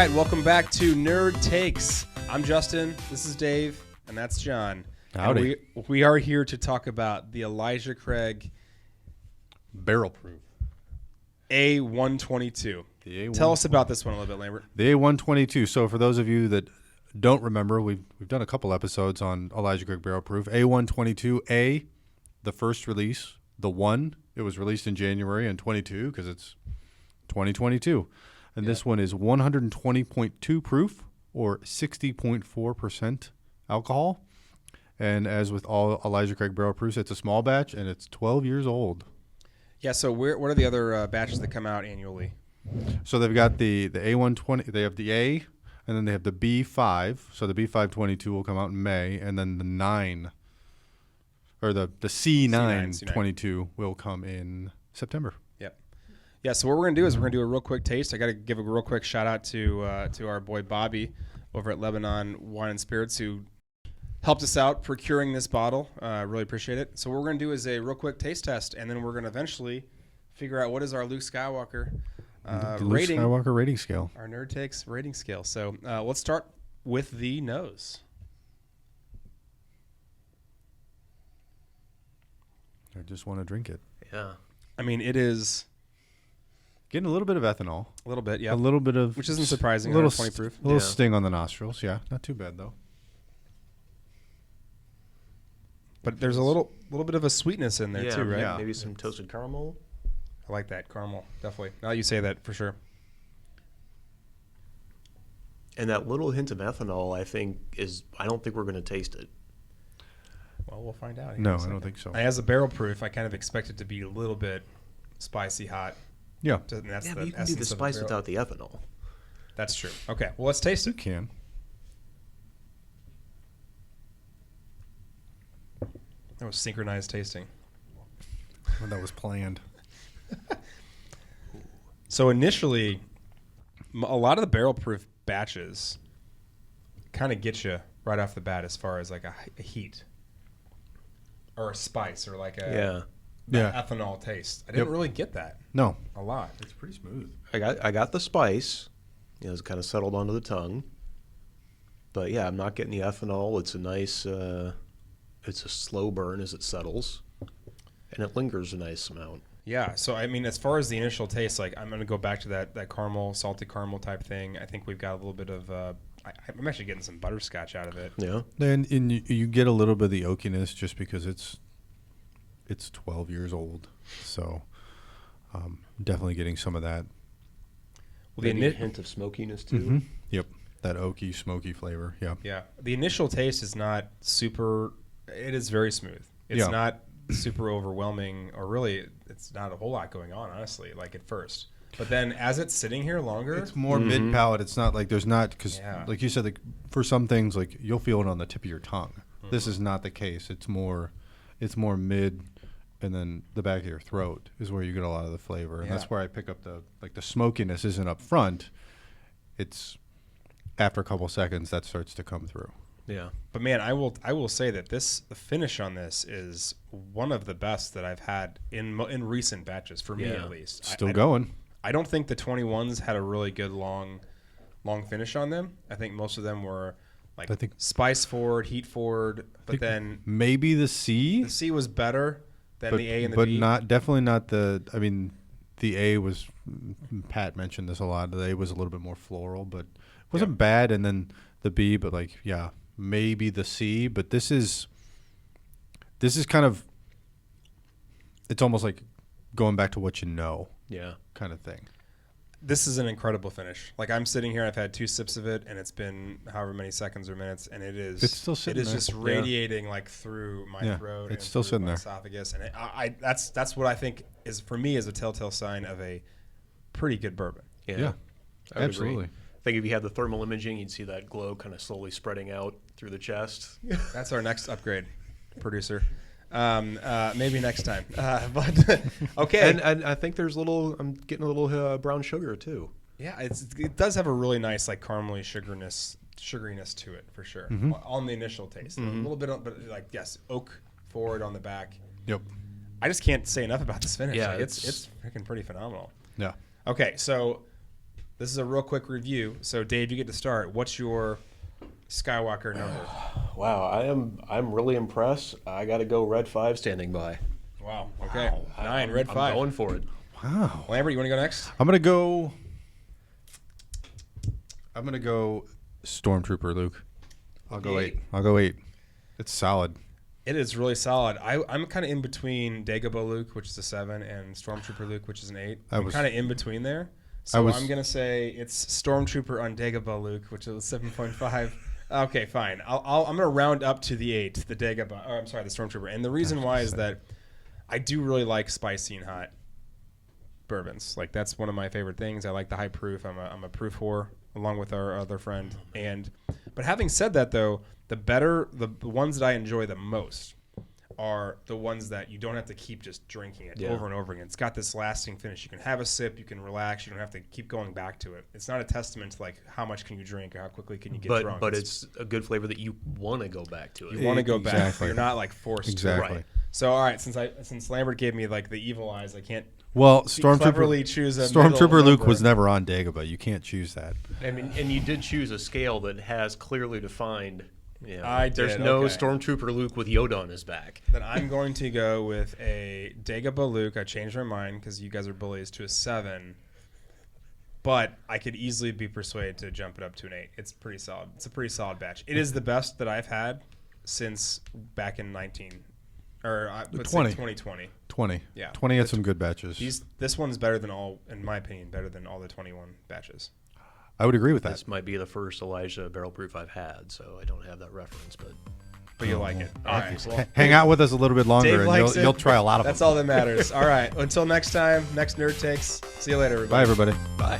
right, welcome back to Nerd Takes. I'm Justin, this is Dave, and that's John. Howdy. And we are here to talk about the Elijah Craig Barrel proof. A122. The A122. Tell us about this one a little bit, Lambert. The A122. So for those of you that don't remember, we've done a couple episodes on Elijah Craig Barrel Proof. A122A, the first release, the one. It was released in January and 22 because it's 2022. And this one is 120.2 proof or 60.4% alcohol. And as with all Elijah Craig Barrel Proofs, it's a small batch and it's 12 years old. Yeah, so what are the other batches that come out annually? So they've got the A120, they have the A, and then they have the B5. So the B522 will come out in May, and then the 9, or the C922 will come in September. Yep. Yeah, so what we're going to do is we're going to do a real quick taste. I got to give a real quick shout out to our boy Bobby over at Lebanon Wine and Spirits who helped us out procuring this bottle. Really appreciate it. So what we're going to do is a real quick taste test, and then we're going to eventually figure out what is our Luke Skywalker Luke Skywalker rating scale. Our Nerd Takes rating scale. So let's start with the nose. I just want to drink it. Yeah. I mean, it is Getting a little bit of ethanol. a little bit, yeah. A little bit of... Which isn't surprising, A little, 120 proof. A little Yeah. sting on the nostrils. Yeah, not too bad, though. But there's a little bit of a sweetness in there, too, right? Yeah. Maybe some toasted caramel. I like that. Caramel, definitely. Now you say that, for sure. And that little hint of ethanol, I don't think we're going to taste it. Well, we'll find out. No, I don't think so. As a barrel proof, I kind of expect it to be a little bit spicy hot. Yeah, And that's Yeah, the but you can do essence the of a spice barrel. without the ethanol. That's true. Okay, well, let's taste you it. can. That was synchronized tasting. Well, that was planned. So initially, a lot of the barrel proof batches kind of get you right off the bat as far as like a heat or a spice or like a ethanol taste. I didn't really get that No. a lot. It's pretty smooth. I got the spice. It's kind of settled onto the tongue. But yeah, I'm not getting the ethanol. It's a nice, it's a slow burn as it settles. And it lingers a nice amount. Yeah, so I mean, as far as the initial taste, like I'm going to go back to that caramel, salted caramel type thing. I think we've got a little bit of, I'm actually getting some butterscotch out of it. Yeah. And you get a little bit of the oakiness just because it's 12 years old. So definitely getting some of that. Well, Maybe a hint of smokiness too. Mm-hmm. Yep. That oaky, smoky flavor. Yeah. Yeah, the initial taste is not super. It is very smooth. It's not super overwhelming, or really, it's not a whole lot going on, honestly. Like at first, but then as it's sitting here longer, It's more mid palate. It's not like there's not, because like you said, like for some things, like you'll feel it on the tip of your tongue. This is not the case. It's more mid, and then the back of your throat is where you get a lot of the flavor, and that's where I pick up the smokiness isn't up front. It's after a couple seconds that starts to come through. Yeah. But man, I will say that the finish on this is one of the best that I've had in recent batches for me at least. Still going. I don't think the 21s had a really good long finish on them. I think most of them were like spice forward, heat forward, but then maybe the C. the C was better than the A and the B. But definitely not the. I mean, the A was. Pat mentioned this a lot. The A was a little bit more floral, but it wasn't bad. And then the B, but maybe the C. But this is kind of. It's almost like going back to what you know. Yeah. Kind of thing. This is an incredible finish. Like I'm sitting here, I've had 2 sips of it, and it's been however many seconds or minutes, and it's still sitting there. just radiating like through my throat. It's and still through sitting my there. esophagus, and that's what I think is for me is a telltale sign of a pretty good bourbon. Yeah. Yeah. I would Absolutely. agree. I think if you had the thermal imaging, you'd see that glow kind of slowly spreading out through the chest. That's our next upgrade, producer. Maybe next time. But okay. And I think I'm getting a little brown sugar too. Yeah, it does have a really nice like caramely sugariness to it for sure on the initial taste. A little bit, but oak forward on the back. Yep. I just can't say enough about this finish. Yeah, Like, it's freaking pretty phenomenal. Yeah. Okay, so This is a real quick review. So, Dave, you get to start. What's your Skywalker number? Wow, I'm really impressed. I got to go red 5 standing by. Wow. Okay. 9, red 5. I'm going for it. Wow. Lambert, you want to go next? I'm gonna go Stormtrooper Luke. I'll go 8. It's solid. It is really solid. I'm kind of in between Dagobah Luke, which is a 7, and Stormtrooper Luke, which is an 8. I'm kind of in between there. So I'm going to say it's Stormtrooper on Dagobah Luke, which is 7.5. Okay, fine. I'm going to round up to the 8, the Dagobah. Or I'm sorry, the Stormtrooper. And the reason why is that I do really like spicy and hot bourbons. Like, that's one of my favorite things. I like the high proof. I'm a proof whore, along with our other friend. But having said that, though, the ones that I enjoy the most are the ones that you don't have to keep just drinking it over and over again. It's got this lasting finish. You can have a sip, you can relax, you don't have to keep going back to it. It's not a testament to like how much can you drink or how quickly can you get drunk. But it's a good flavor that you want to go back to it. You want to go back. Exactly. You're not like forced Exactly. to. Right. So all right, since Lambert gave me like the evil eyes, I can't Stormtrooper choose a Stormtrooper Luke number. was never on Dagobah. You can't choose that. I mean, and you did choose a scale that has clearly defined. I did, There's no okay. Stormtrooper Luke with Yoda on his back. Then I'm going to go with a Dagobah Luke. I changed my mind because you guys are bullies to a 7. But I could easily be persuaded to jump it up to an 8. It's pretty solid. It's a pretty solid batch. It is the best that I've had since back in 2020. 20. Yeah. 20 had some good batches. This one's better than all, in my opinion, better than all the 21 batches. I would agree with that. This might be the first Elijah barrel proof I've had, so I don't have that reference, But you like it. All right. Well, Hang out with us a little bit longer, Dave and likes it. you'll try a lot of That's them. all that matters. All right. Until next time, next Nerd Takes. See you later, everybody. Bye, everybody. Bye.